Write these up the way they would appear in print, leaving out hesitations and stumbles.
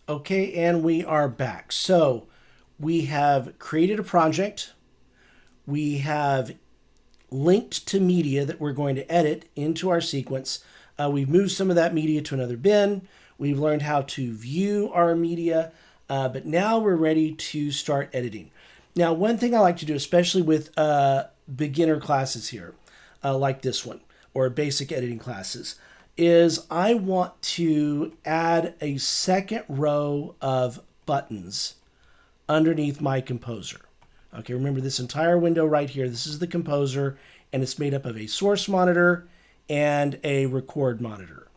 Okay, and we are back. So we have created a project. We have linked to media that we're going to edit into our sequence. We've moved some of that media to another bin. We've learned how to view our media, but now we're ready to start editing. Now, one thing I like to do, especially with beginner classes here, like this one, or basic editing classes, is I want to add a second row of buttons underneath my composer. Okay, remember this entire window right here, this is the composer, and it's made up of a source monitor and a record monitor.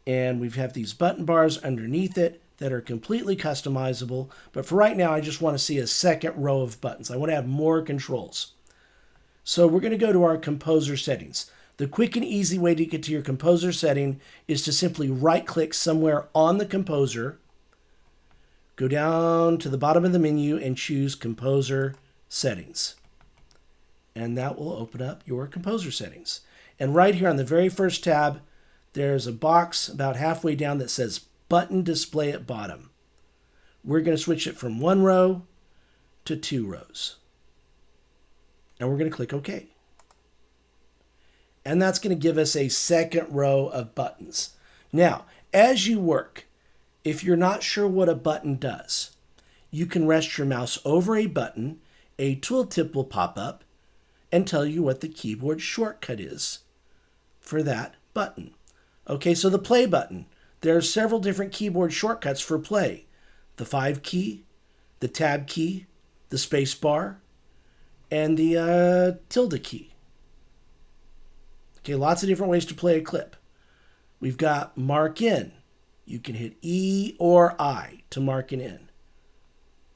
And we have these button bars underneath it that are completely customizable, but for right now I just want to see a second row of buttons. I want to have more controls. So we're going to go to our composer settings. The quick and easy way to get to your composer setting is to simply right-click somewhere on the composer, go down to the bottom of the menu and choose Composer Settings. And that will open up your composer settings. And right here on the very first tab, there's a box about halfway down that says Button Display at Bottom. We're going to switch it from 1 row to 2 rows. And we're going to click OK. And that's going to give us a second row of buttons. Now, as you work, if you're not sure what a button does, you can rest your mouse over a button, a tooltip will pop up and tell you what the keyboard shortcut is for that button. Okay, so the play button, there are several different keyboard shortcuts for play. The 5 key, the tab key, the space bar, and the tilde key. Okay, lots of different ways to play a clip. We've got mark in. You can hit E or I to mark an in.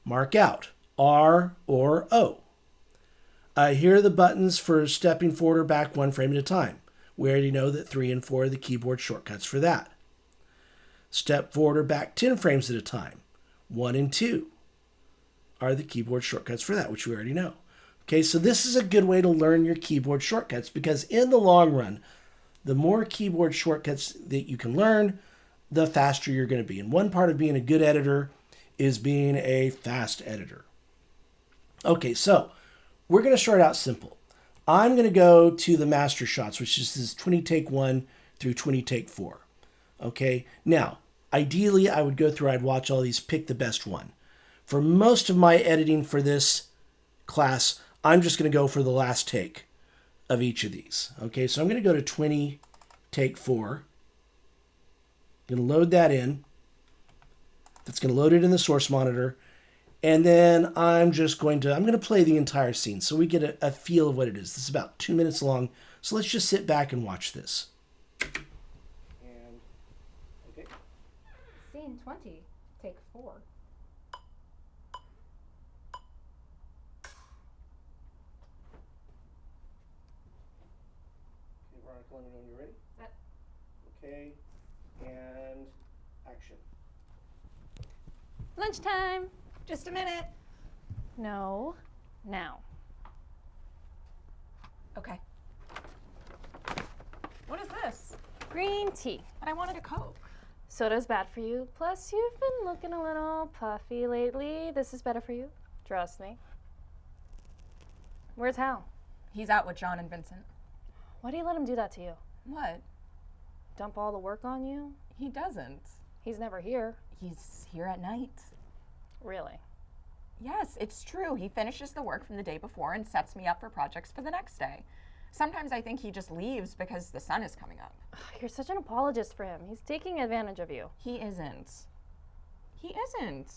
Mark out, R or O. Here are the buttons for stepping forward or back 1 frame at a time. We already know that 3 and 4 are the keyboard shortcuts for that. Step forward or back 10 frames at a time. 1 and 2 are the keyboard shortcuts for that, which we already know. Okay, so this is a good way to learn your keyboard shortcuts because in the long run, the more keyboard shortcuts that you can learn, the faster you're going to be. And one part of being a good editor is being a fast editor. Okay, so we're going to start out simple. I'm going to go to the master shots, which is this 20 take 1 through 20 take 4. Okay, now, ideally, I would go through, I'd watch all these, pick the best one. For most of my editing for this class, I'm just going to go for the last take of each of these. Okay, so I'm going to go to 20 take 4. I'm going to load that in. That's going to load it in the source monitor. And then I'm going to play the entire scene so we get a feel of what it is. This is about 2 minutes long. So let's just sit back and watch this. And, okay. Scene 20, take 4. Veronica, let me know when you're ready. Set. Okay, and action. Lunchtime. Just a minute. No, now. Okay. What is this? Green tea. But I wanted a Coke. Soda's bad for you. Plus, you've been looking a little puffy lately. This is better for you. Trust me. Where's Hal? He's out with John and Vincent. Why do you let him do that to you? What? Dump all the work on you? He doesn't. He's never here. He's here at night. Really? Yes, it's true. He finishes the work from the day before and sets me up for projects for the next day. Sometimes I think he just leaves because the sun is coming up. You're such an apologist for him. He's taking advantage of you. He isn't. He isn't.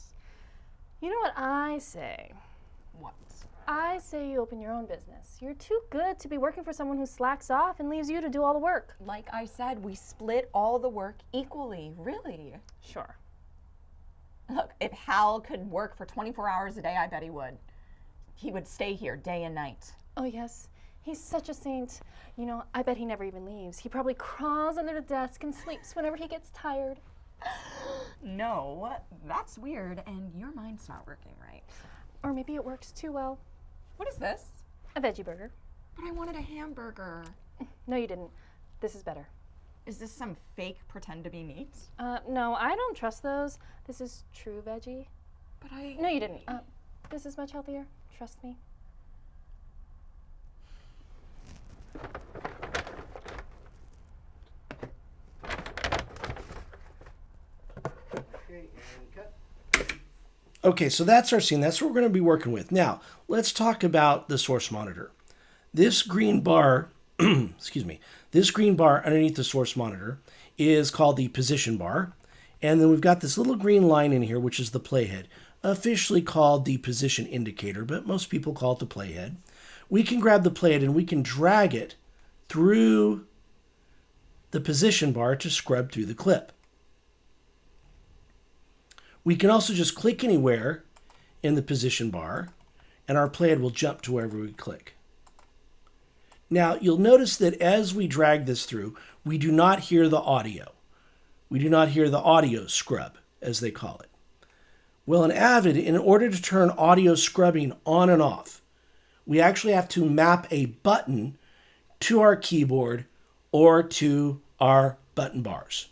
You know what I say? What? I say you open your own business. You're too good to be working for someone who slacks off and leaves you to do all the work. Like I said, we split all the work equally, really. Sure. Look, if Hal could work for 24 hours a day, I bet he would. He would stay here day and night. Oh, yes. He's such a saint. You know, I bet he never even leaves. He probably crawls under the desk and sleeps whenever he gets tired. No, that's weird, and your mind's not working right. Or maybe it works too well. What is this? A veggie burger. But I wanted a hamburger. No, you didn't. This is better. Is this some fake pretend to be meat? No, I don't trust those. This is true veggie. But I... No, you didn't. This is much healthier. Trust me. Okay, so that's our scene. That's what we're going to be working with. Now, let's talk about the source monitor. This green bar, excuse me, this green bar underneath the source monitor is called the position bar. And then we've got this little green line in here, which is the playhead, officially called the position indicator, but most people call it the playhead. We can grab the playhead and we can drag it through the position bar to scrub through the clip. We can also just click anywhere in the position bar and our playhead will jump to wherever we click. Now you'll notice that as we drag this through, we do not hear the audio. We do not hear the audio scrub, as they call it. Well, in Avid, in order to turn audio scrubbing on and off, we actually have to map a button to our keyboard or to our button bars.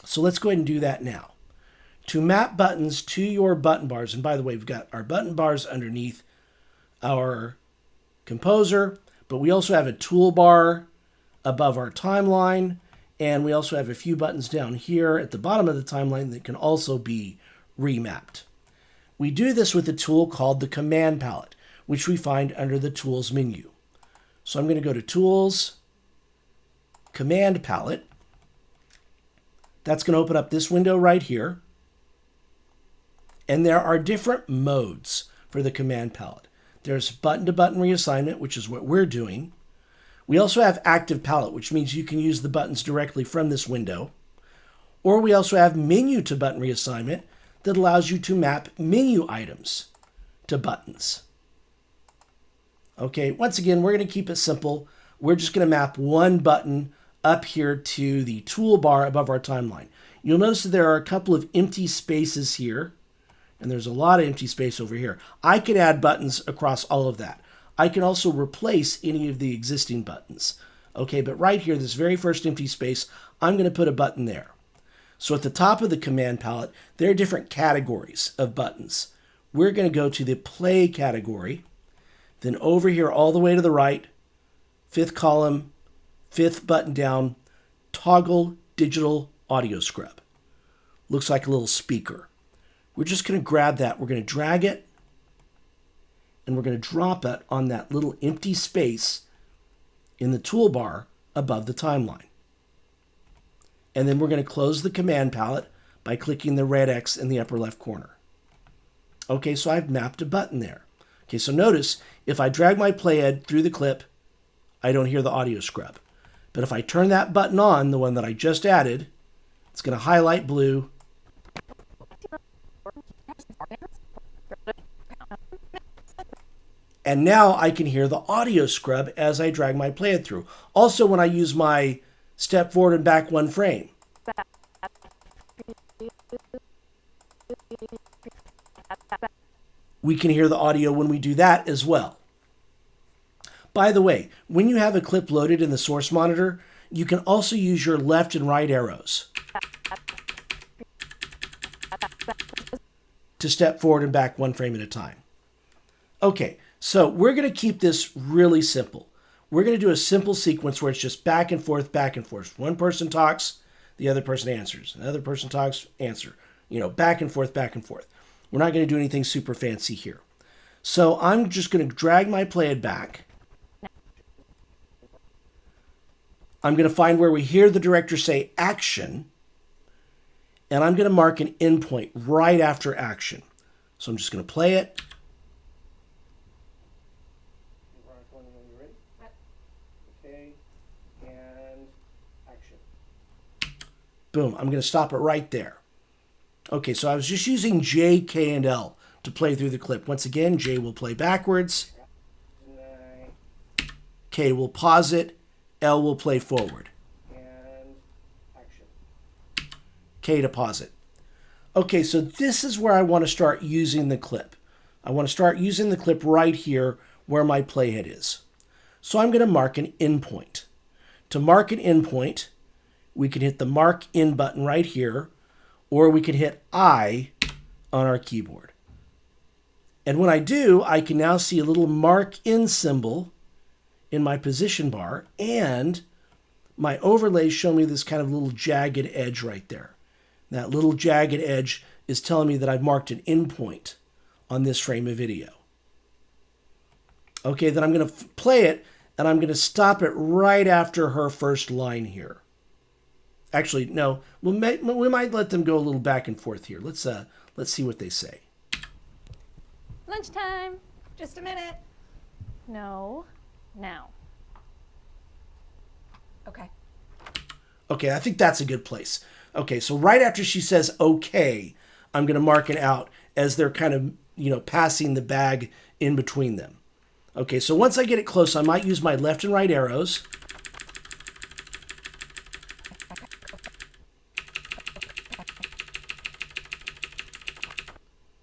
So let's go ahead and do that now. To map buttons to your button bars, and by the way, we've got our button bars underneath our composer, but we also have a toolbar above our timeline, and we also have a few buttons down here at the bottom of the timeline that can also be remapped. We do this with a tool called the command palette, which we find under the Tools menu. So I'm going to go to Tools, Command Palette. That's going to open up this window right here. And there are different modes for the command palette. There's button-to-button reassignment, which is what we're doing. We also have active palette, which means you can use the buttons directly from this window. Or we also have menu-to-button reassignment that allows you to map menu items to buttons. Okay, once again, we're going to keep it simple. We're just going to map one button up here to the toolbar above our timeline. You'll notice that there are a couple of empty spaces here. And there's a lot of empty space over here. I can add buttons across all of that. I can also replace any of the existing buttons. Okay, but right here, this very first empty space, I'm going to put a button there. So at the top of the command palette, there are different categories of buttons. We're going to go to the play category. Then over here, all the way to the right, fifth column, fifth button down, toggle digital audio scrub. Looks like a little speaker. We're just going to grab that. We're going to drag it, and we're going to drop it on that little empty space in the toolbar above the timeline. And then we're going to close the command palette by clicking the red X in the upper left corner. Okay, so I've mapped a button there. Okay, so notice if I drag my playhead through the clip, I don't hear the audio scrub. But if I turn that button on, the one that I just added, it's going to highlight blue. And now I can hear the audio scrub as I drag my playhead through. Also, when I use my step forward and back one frame. We can hear the audio when we do that as well. By the way, when you have a clip loaded in the source monitor, you can also use your left and right arrows to step forward and back one frame at a time. Okay, so we're going to keep this really simple. We're going to do a simple sequence where it's just back and forth, back and forth. One person talks, the other person answers. Another person talks, answer. You know, back and forth, back and forth. We're not going to do anything super fancy here. So I'm just going to drag my playhead back. I'm going to find where we hear the director say action. And I'm going to mark an endpoint right after action. So I'm just going to play it. Okay, and action. Boom, I'm going to stop it right there. Okay, so I was just using J, K, and L to play through the clip. Once again, J will play backwards. K will pause it. L will play forward. K to pause it. Okay, so this is where I want to start using the clip. I want to start using the clip right here where my playhead is. So I'm going to mark an endpoint. To mark an endpoint, we can hit the Mark In button right here, or we can hit I on our keyboard. And when I do, I can now see a little Mark In symbol in my position bar, and my overlays show me this kind of little jagged edge right there. That little jagged edge is telling me that I've marked an in point on this frame of video. Okay, then I'm going to play it, and I'm going to stop it right after her first line here. Actually, no, we might let them go a little back and forth here. Let's see what they say. Lunchtime. Just a minute. No, now. Okay. Okay, I think that's a good place. Okay, so right after she says okay, I'm going to mark it out as they're kind of, passing the bag in between them. Okay, so once I get it close, I might use my left and right arrows.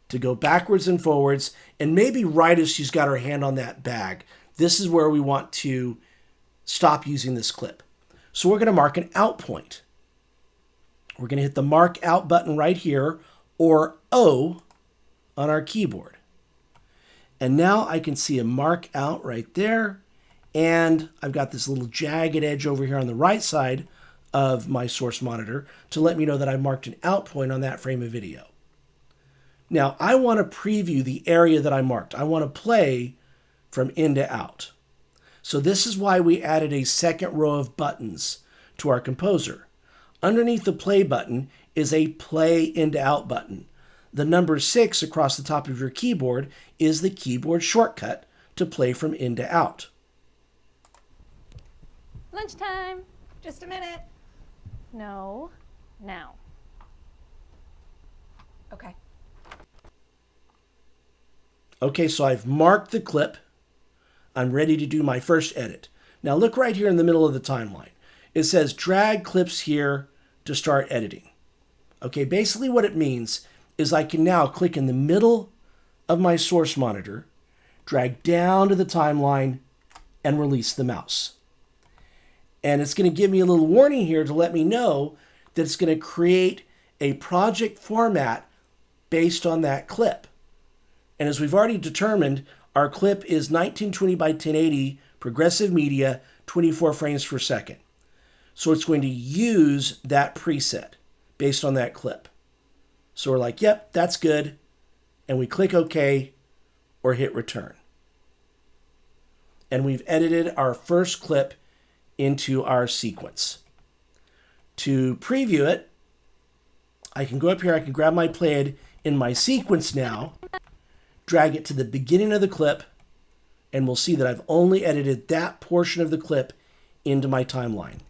To go backwards and forwards, and maybe right as she's got her hand on that bag. This is where we want to stop using this clip. So we're going to mark an out point. We're going to hit the Mark Out button right here, or O on our keyboard. And now I can see a mark out right there, and I've got this little jagged edge over here on the right side of my source monitor to let me know that I marked an out point on that frame of video. Now, I want to preview the area that I marked. I want to play from in to out. So this is why we added a second row of buttons to our composer. Underneath the play button is a play in to out button. The number 6 across the top of your keyboard is the keyboard shortcut to play from in to out. Lunchtime. Just a minute. No, now. Okay. Okay, so I've marked the clip. I'm ready to do my first edit. Now look right here in the middle of the timeline. It says drag clips here to start editing. Okay, basically what it means is I can now click in the middle of my source monitor, drag down to the timeline, and release the mouse. And it's going to give me a little warning here to let me know that it's going to create a project format based on that clip. And as we've already determined, our clip is 1920 by 1080 progressive media, 24 frames per second. So it's going to use that preset based on that clip. So we're like, yep, that's good. And we click OK or hit return. And we've edited our first clip into our sequence. To preview it, I can go up here, I can grab my play in my sequence now, drag it to the beginning of the clip, and we'll see that I've only edited that portion of the clip into my timeline.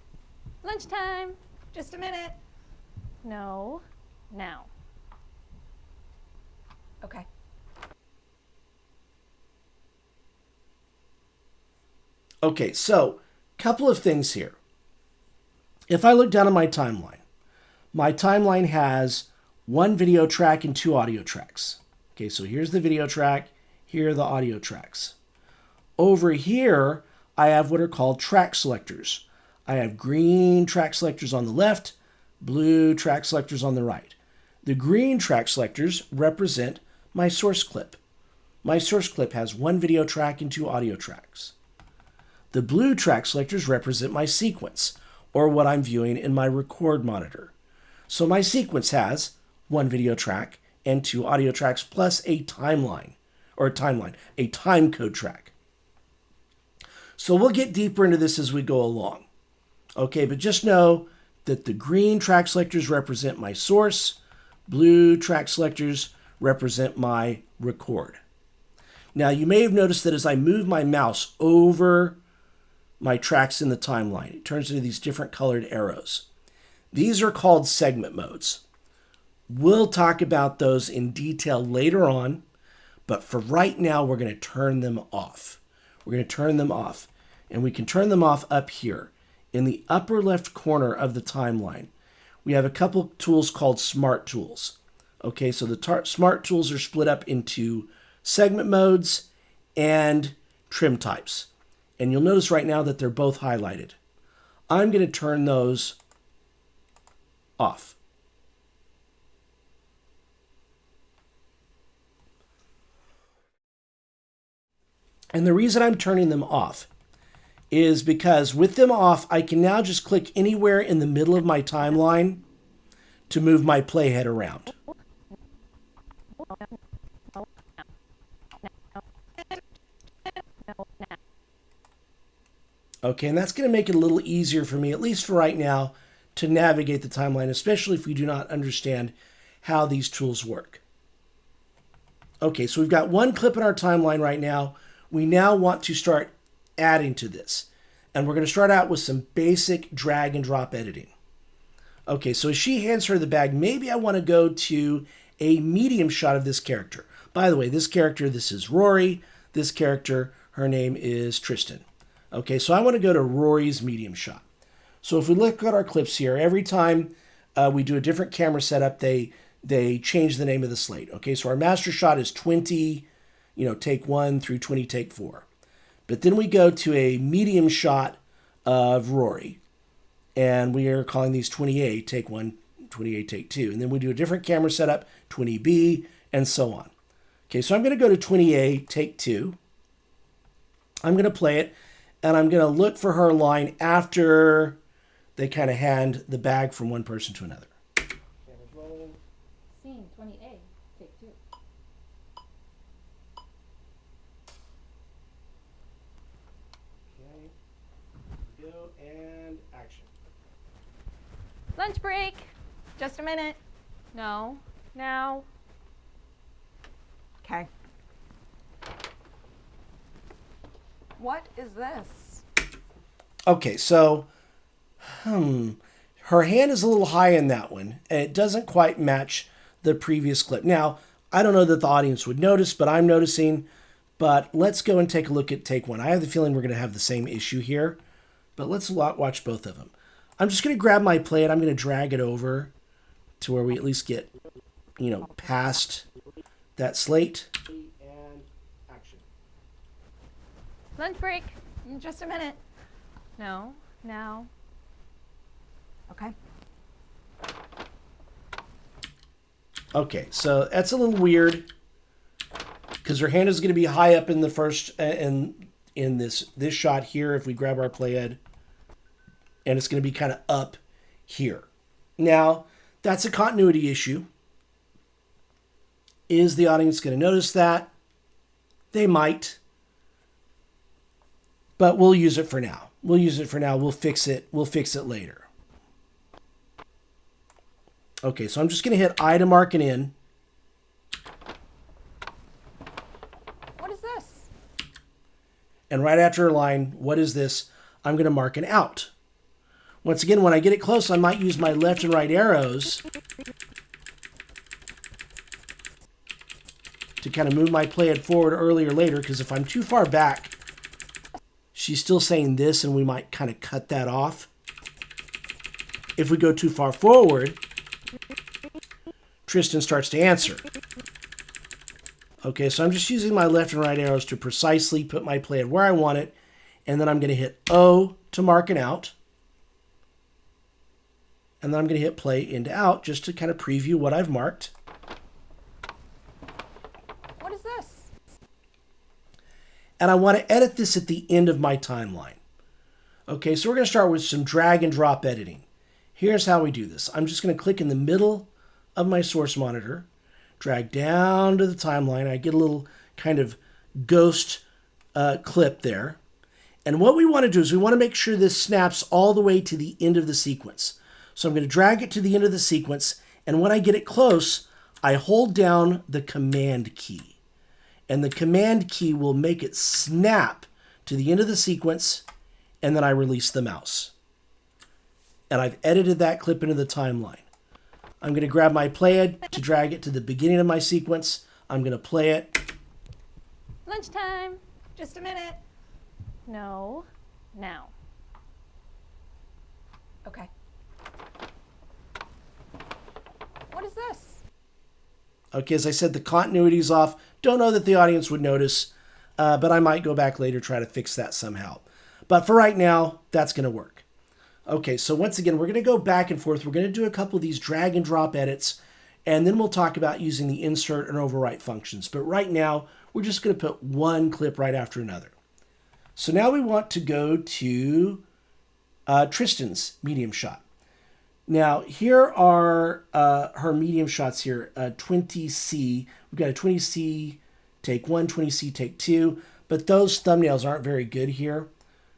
Lunchtime. Just a minute. No, now. Okay. Okay, so couple of things here. If I look down at my timeline has one video track and two audio tracks. Okay, so here's the video track, here are the audio tracks. Over here, I have what are called track selectors. I have green track selectors on the left, blue track selectors on the right. The green track selectors represent my source clip. My source clip has one video track and two audio tracks. The blue track selectors represent my sequence, or what I'm viewing in my record monitor. So my sequence has one video track and two audio tracks plus a time code track. So we'll get deeper into this as we go along. Okay, but just know that the green track selectors represent my source, blue track selectors represent my record. Now you may have noticed that as I move my mouse over my tracks in the timeline, it turns into these different colored arrows. These are called segment modes. We'll talk about those in detail later on, but for right now, we're going to turn them off. We're going to turn them off, and we can turn them off up here in the upper left corner of the timeline. We have a couple tools called Smart Tools. Okay, so the Smart Tools are split up into segment modes and trim types. And you'll notice right now that they're both highlighted. I'm going to turn those off. And the reason I'm turning them off is because with them off, I can now just click anywhere in the middle of my timeline to move my playhead around. Okay, and that's going to make it a little easier for me, at least for right now, to navigate the timeline, especially if we do not understand how these tools work. Okay, so we've got one clip in our timeline right now. We now want to start adding to this. And we're going to start out with some basic drag and drop editing. Okay, so as she hands her the bag, maybe I want to go to a medium shot of this character. By the way, this character, this is Rory. This character, her name is Tristan. Okay, so I want to go to Rory's medium shot. So if we look at our clips here, every time we do a different camera setup, they change the name of the slate. Okay, so our master shot is 20, take 1 through 20, take 4. But then we go to a medium shot of Rory, and we are calling these 20A, take 1, 20A, take 2. And then we do a different camera setup, 20B, and so on. Okay, so I'm going to go to 20A, take 2. I'm going to play it, and I'm going to look for her line after they kind of hand the bag from one person to another. Camera's rolling. Scene 20A, take 2. Okay, go and action. Lunch break. Just a minute. No, now. Okay. What is this? Okay, so her hand is a little high in that one, and it doesn't quite match the previous clip. Now, I don't know that the audience would notice, but I'm noticing. But let's go and take a look at take 1. I have the feeling we're going to have the same issue here, but let's watch both of them. I'm just going to grab my plate. I'm going to drag it over to where we at least get, past that slate. And action. Lunch break. Just a minute. No, now. Okay. Okay, so that's a little weird because her hand is going to be high up in the first in this shot here if we grab our playhead, and it's going to be kind of up here. Now, that's a continuity issue. Is the audience going to notice that? They might. But we'll use it for now. We'll use it for now. We'll fix it. We'll fix it later. Okay, so I'm just going to hit I to mark it in. What is this? And right after a line, what is this? I'm going to mark an out. Once again, when I get it close, I might use my left and right arrows to kind of move my playhead forward early or later, because if I'm too far back, she's still saying this, and we might kind of cut that off. If we go too far forward, Tristan starts to answer. Okay, so I'm just using my left and right arrows to precisely put my playhead where I want it, and then I'm going to hit O to mark it out. And then I'm going to hit play into out just to kind of preview what I've marked. What is this? And I want to edit this at the end of my timeline. Okay, so we're going to start with some drag and drop editing. Here's how we do this. I'm just going to click in the middle of my source monitor, drag down to the timeline. I get a little kind of ghost clip there. And what we want to do is we want to make sure this snaps all the way to the end of the sequence. So I'm going to drag it to the end of the sequence, and when I get it close, I hold down the Command key. And the Command key will make it snap to the end of the sequence, and then I release the mouse. And I've edited that clip into the timeline. I'm going to grab my playhead to drag it to the beginning of my sequence. I'm going to play it. Lunchtime. Just a minute. No, now. Okay. What is this? Okay, as I said, the continuity's off. Don't know that the audience would notice, but I might go back later, try to fix that somehow. But for right now, that's going to work. Okay, so once again, we're going to go back and forth. We're going to do a couple of these drag and drop edits, and then we'll talk about using the insert and overwrite functions. But right now, we're just going to put one clip right after another. So now we want to go to Tristan's medium shot. Now, here are her medium shots here, 20C. We've got a 20C take 1, 20C take 2, but those thumbnails aren't very good here.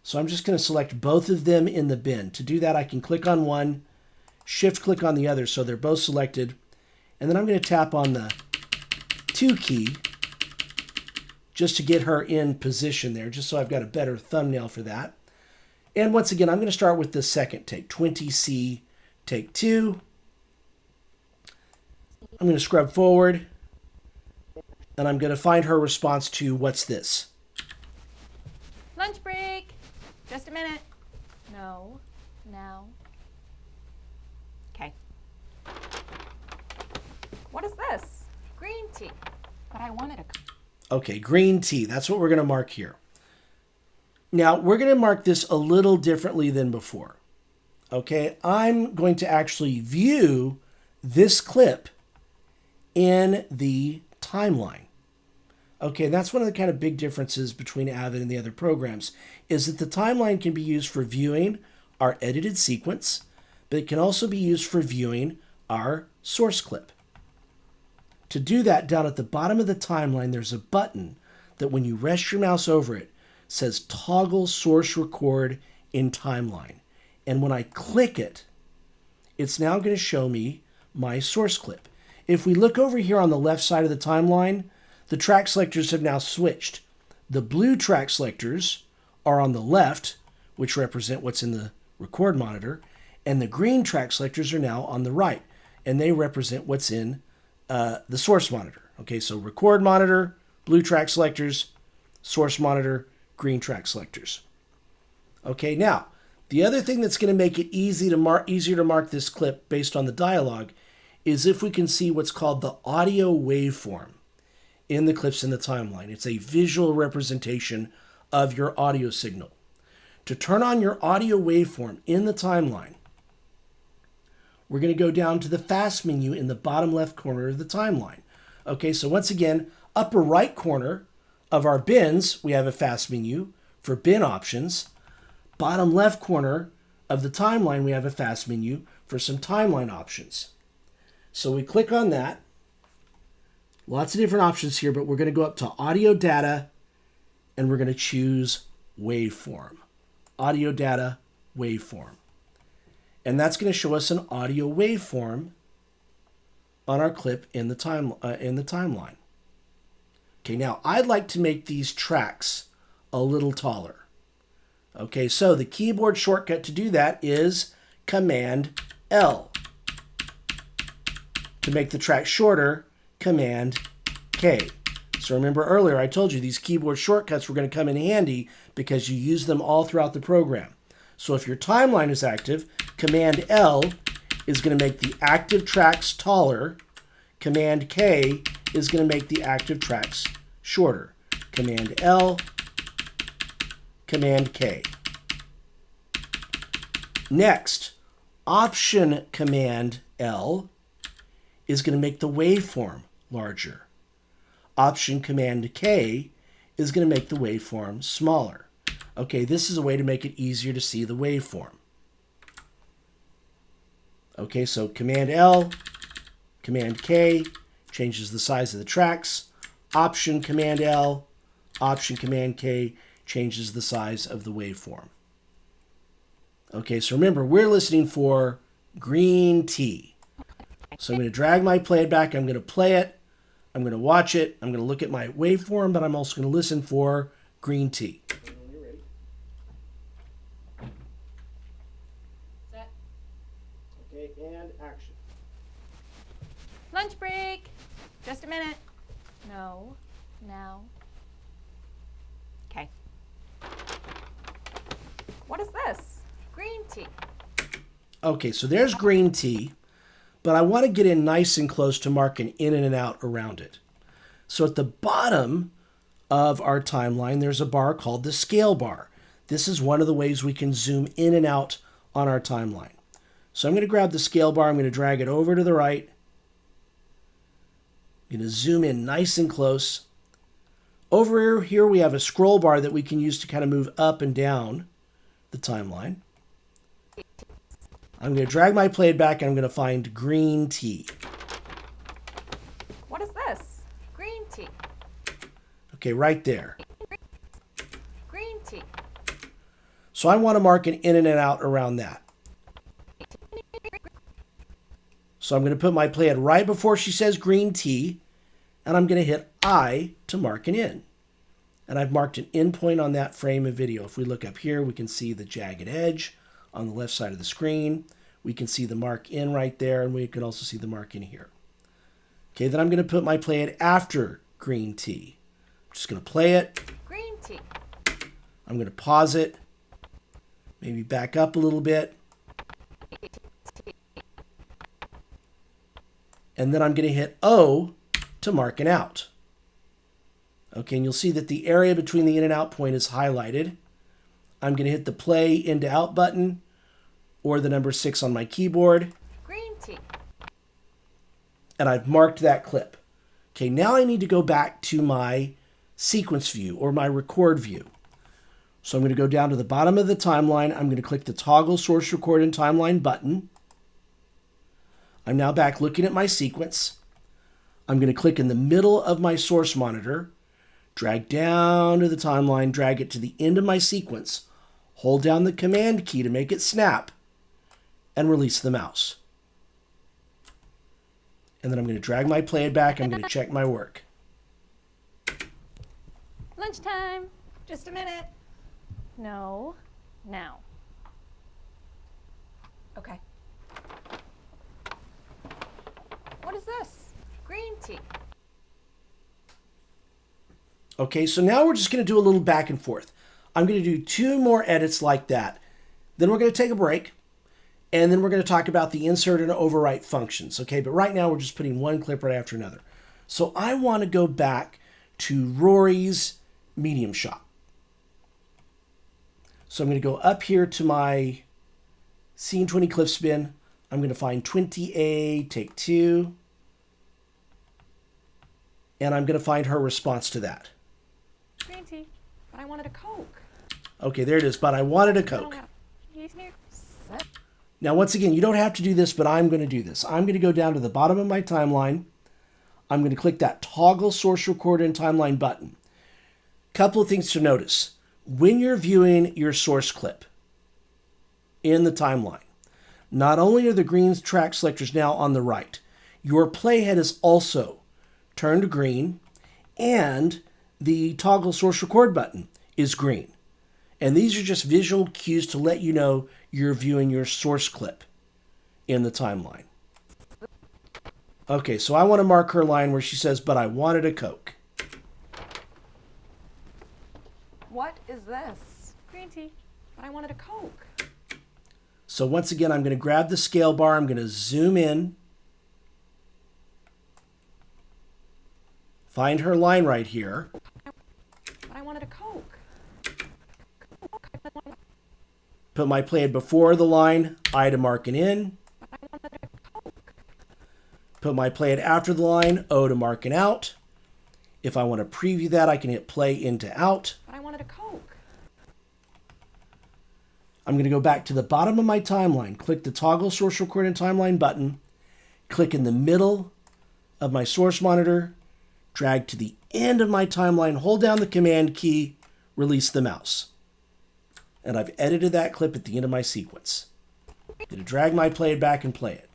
So I'm just going to select both of them in the bin. To do that, I can click on one, shift click on the other so they're both selected, and then I'm going to tap on the 2 key just to get her in position there, just so I've got a better thumbnail for that. And once again, I'm going to start with the second take, 20C take 2. I'm going to scrub forward, and I'm going to find her response to what's this. Lunch break. Just a minute. No. Now. Okay. What is this? Green tea. But I wanted a... Okay, green tea. That's what we're going to mark here. Now, we're going to mark this a little differently than before. Okay, I'm going to actually view this clip in the timeline. Okay, that's one of the kind of big differences between Avid and the other programs, is that the timeline can be used for viewing our edited sequence, but it can also be used for viewing our source clip. To do that, down at the bottom of the timeline, there's a button that when you rest your mouse over it, says Toggle Source Record in Timeline. And when I click it, it's now going to show me my source clip. If we look over here on the left side of the timeline, the track selectors have now switched. The blue track selectors are on the left, which represent what's in the record monitor, and the green track selectors are now on the right, and they represent what's in the source monitor. Okay, so record monitor, blue track selectors, source monitor, green track selectors. Okay, now, the other thing that's going to make it easier to mark this clip based on the dialogue is if we can see what's called the audio waveform in the clips in the timeline. It's a visual representation of your audio signal. To turn on your audio waveform in the timeline, we're going to go down to the fast menu in the bottom left corner of the timeline. Okay, so once again, upper right corner of our bins, we have a fast menu for bin options. Bottom left corner of the timeline, we have a fast menu for some timeline options. So we click on that. Lots of different options here, but we're going to go up to audio data and we're going to choose waveform. Audio data, waveform. And that's going to show us an audio waveform on our clip in the timeline. Okay, now I'd like to make these tracks a little taller. Okay, so the keyboard shortcut to do that is Command L. To make the track shorter, Command K. So remember earlier I told you these keyboard shortcuts were going to come in handy because you use them all throughout the program. So if your timeline is active, Command L is going to make the active tracks taller. Command K is going to make the active tracks shorter. Command L, Command K. Next, Option Command L is going to make the waveform larger. Option Command K is going to make the waveform smaller. Okay, this is a way to make it easier to see the waveform. Okay, so Command L, Command K changes the size of the tracks. Option Command L, Option Command K changes the size of the waveform. Okay, so remember, we're listening for green tea. So I'm going to drag my playback. I'm going to play it. I'm going to watch it. I'm going to look at my waveform, but I'm also going to listen for green tea. Set. Okay, and action. Lunch break. Just a minute. No. Now. Okay. What is this? Green tea. Okay, so there's green tea, but I want to get in nice and close to mark an in and an out around it. So at the bottom of our timeline, there's a bar called the scale bar. This is one of the ways we can zoom in and out on our timeline. So I'm going to grab the scale bar, I'm going to drag it over to the right. I'm going to zoom in nice and close. Over here we have a scroll bar that we can use to kind of move up and down the timeline. I'm going to drag my plate back and I'm going to find green tea. What is this? Green tea. Okay, right there. Green tea. So I want to mark an in and an out around that. So I'm going to put my playhead right before she says green tea, and I'm going to hit I to mark an in. And I've marked an in point on that frame of video. If we look up here, we can see the jagged edge on the left side of the screen. We can see the mark in right there, and we can also see the mark in here. Okay, then I'm going to put my playhead after green tea. I'm just going to play it. Green tea. I'm going to pause it. Maybe back up a little bit. And then I'm going to hit O to mark an out. Okay, and you'll see that the area between the in and out point is highlighted. I'm going to hit the play into out button or the number 6 on my keyboard. Green tea. And I've marked that clip. Okay, now I need to go back to my sequence view or my record view. So I'm going to go down to the bottom of the timeline. I'm going to click the toggle source record and timeline button. I'm now back looking at my sequence. I'm going to click in the middle of my source monitor, drag down to the timeline, drag it to the end of my sequence, hold down the command key to make it snap, and release the mouse. And then I'm going to drag my play back. I'm going to check my work. Lunchtime. Just a minute. No, now. Okay. What is this? Green tea. Okay, so now we're just going to do a little back and forth. I'm going to do 2 more edits like that. Then we're going to take a break. And then we're going to talk about the insert and overwrite functions. Okay, but right now we're just putting one clip right after another. So I want to go back to Rory's medium shot. So I'm going to go up here to my Scene 20 clip spin. I'm going to find 20A, take 2. And I'm going to find her response to that. Green tea. But I wanted a Coke. Okay, there it is. But I wanted a Coke. Set. Now, once again, you don't have to do this, but I'm going to do this. I'm going to go down to the bottom of my timeline. I'm going to click that toggle source record and timeline button. Couple of things to notice. When you're viewing your source clip in the timeline, not only are the green track selectors now on the right, your playhead is also turned green, and the toggle source record button is green. And these are just visual cues to let you know you're viewing your source clip in the timeline. Okay, so I want to mark her line where she says, but I wanted a Coke. What is this? Green tea. But I wanted a Coke. So once again, I'm going to grab the scale bar. I'm going to zoom in. Find her line right here. But I wanted a Coke. Put my playhead before the line, I to mark an in. But I wanted a Coke. Put my playhead after the line, O to mark an out. If I want to preview that, I can hit play into out. But I wanted a Coke. I'm going to go back to the bottom of my timeline, click the toggle source record and timeline button, click in the middle of my source monitor, drag to the end of my timeline, hold down the command key, release the mouse. And I've edited that clip at the end of my sequence. I'm going to drag my play back and play it.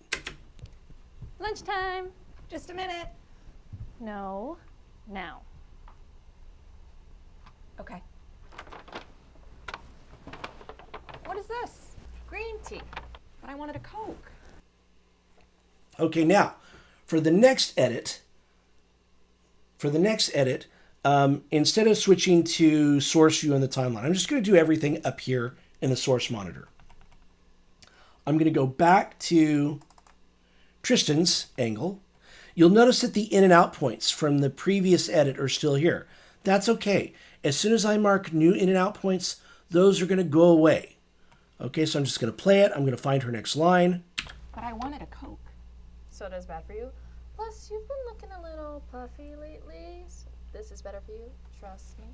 Lunchtime. Just a minute. No, now. Okay. What is this? Green tea. But I wanted a Coke. Okay, now, for the next edit, instead of switching to source view in the timeline, I'm just going to do everything up here in the source monitor. I'm going to go back to Tristan's angle. You'll notice that the in and out points from the previous edit are still here. That's okay. As soon as I mark new in and out points, those are going to go away. Okay, so I'm just going to play it. I'm going to find her next line. But I wanted a Coke. Soda's bad for you. Plus, you've been looking a little puffy lately. So this is better for you. Trust me.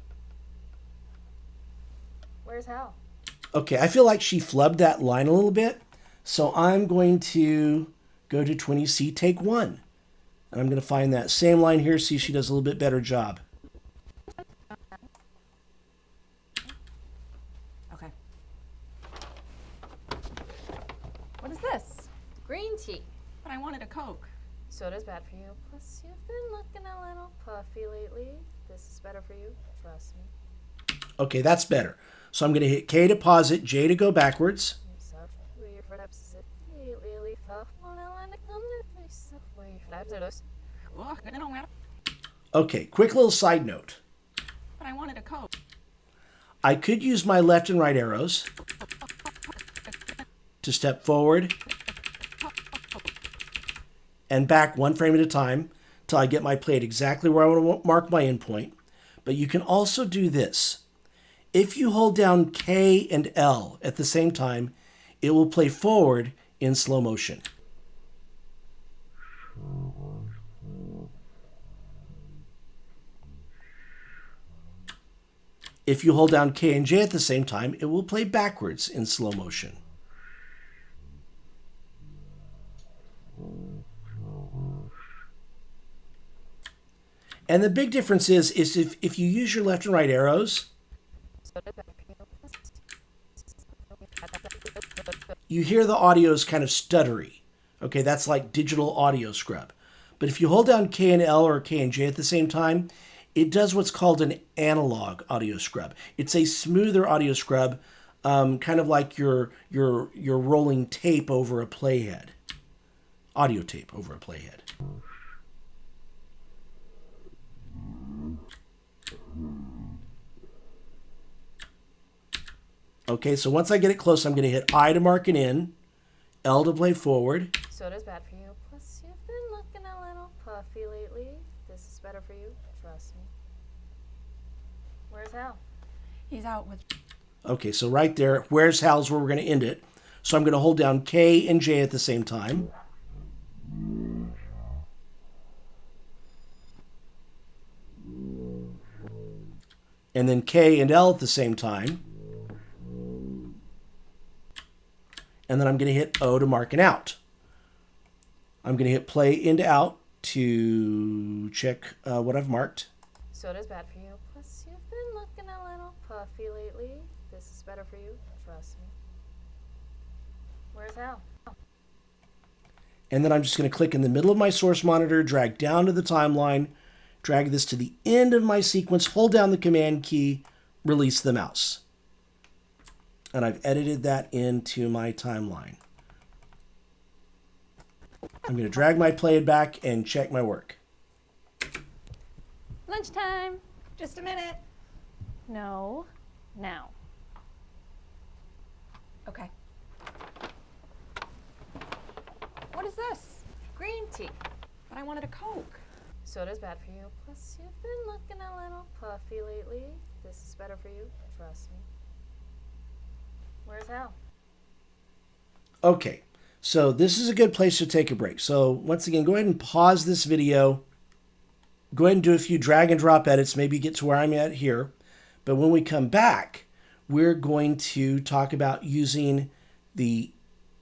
Where's Hal? Okay, I feel like she flubbed that line a little bit. So I'm going to go to 20C, take 1. And I'm going to find that same line here, see if she does a little bit better job. Okay. What is this? Green tea. But I wanted a Coke. Soda's bad for you. Plus, you've been looking a little puffy lately. This is better for you. Trust me. Okay, that's better. So I'm going to hit K to pause it, J to go backwards. Okay, quick little side note. But I wanted a Coke. I could use my left and right arrows to step forward and back one frame at a time till I get my play at exactly where I want to mark my endpoint. But you can also do this. If you hold down K and L at the same time, it will play forward in slow motion. If you hold down K and J at the same time, it will play backwards in slow motion. And the big difference is if you use your left and right arrows, you hear the audio is kind of stuttery. Okay, that's like digital audio scrub. But if you hold down K and L or K and J at the same time, it does what's called an analog audio scrub. It's a smoother audio scrub, kind of like you're rolling tape over a playhead. Audio tape over a playhead. Okay, so once I get it close, I'm going to hit I to mark it in, L to play forward. Soda's bad for you. Plus, you've been looking a little puffy lately. This is better for you. Trust me. Where's Hal? He's out with... Okay, so right there, where's Hal's where we're going to end it. So I'm going to hold down K and J at the same time. And then K and L at the same time. And then I'm going to hit O to mark it out. I'm going to hit play into out to check what I've marked. Soda's bad for you. Plus, you've been looking a little puffy lately. This is better for you. Trust me. Where's Hal? And then I'm just going to click in the middle of my source monitor, drag down to the timeline, drag this to the end of my sequence, hold down the command key, release the mouse. And I've edited that into my timeline. I'm going to drag my play back and check my work. Lunchtime. Just a minute. No. Now. Okay. What is this? Green tea. But I wanted a Coke. Soda's bad for you. Plus, you've been looking a little puffy lately. This is better for you. Trust me. Where's Hal? Okay, so this is a good place to take a break. So once again, go ahead and pause this video. Go ahead and do a few drag and drop edits, maybe get to where I'm at here. But when we come back, we're going to talk about using the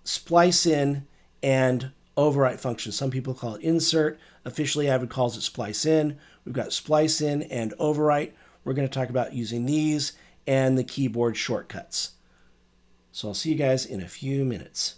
splice in and overwrite function. Some people call it insert. Officially, Avid calls it splice in. We've got splice in and overwrite. We're going to talk about using these and the keyboard shortcuts. So I'll see you guys in a few minutes.